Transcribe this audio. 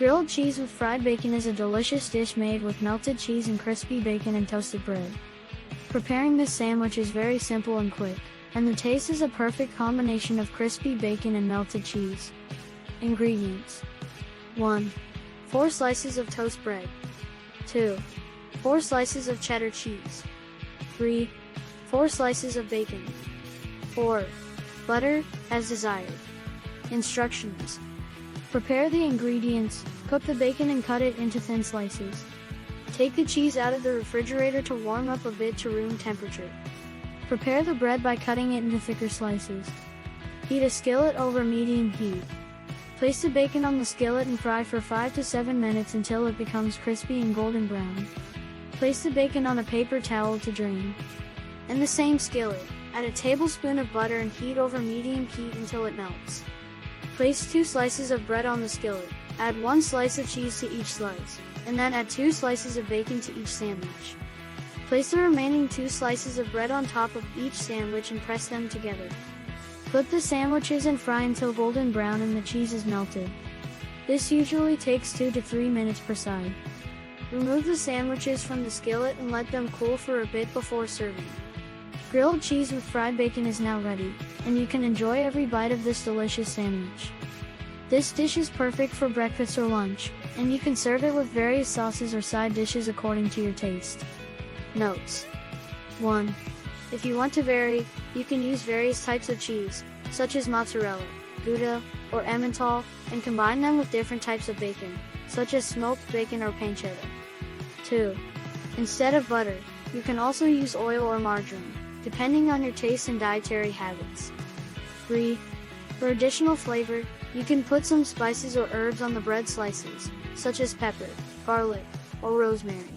Grilled cheese with fried bacon is a delicious dish made with melted cheese and crispy bacon and toasted bread. Preparing this sandwich is very simple and quick, and the taste is a perfect combination of crispy bacon and melted cheese. Ingredients: 1. 4 slices of toast bread. 2. 4 slices of cheddar cheese. 3. 4 slices of bacon. 4. Butter, as desired. Instructions: prepare the ingredients, cook the bacon and cut it into thin slices. Take the cheese out of the refrigerator to warm up a bit to room temperature. Prepare the bread by cutting it into thicker slices. Heat a skillet over medium heat. Place the bacon on the skillet and fry for 5 to 7 minutes until it becomes crispy and golden brown. Place the bacon on a paper towel to drain. In the same skillet, add a tablespoon of butter and heat over medium heat until it melts. Place 2 slices of bread on the skillet, add 1 slice of cheese to each slice, and then add 2 slices of bacon to each sandwich. Place the remaining 2 slices of bread on top of each sandwich and press them together. Cook the sandwiches and fry until golden brown and the cheese is melted. This usually takes 2 to 3 minutes per side. Remove the sandwiches from the skillet and let them cool for a bit before serving. Grilled cheese with fried bacon is now ready, and you can enjoy every bite of this delicious sandwich. This dish is perfect for breakfast or lunch, and you can serve it with various sauces or side dishes according to your taste. Notes: 1. If you want to vary, you can use various types of cheese, such as mozzarella, Gouda, or Emmental, and combine them with different types of bacon, such as smoked bacon or pancetta. 2. Instead of butter, you can also use oil or margarine, depending on your taste and dietary habits. 3. For additional flavor, you can put some spices or herbs on the bread slices, such as pepper, garlic, or rosemary.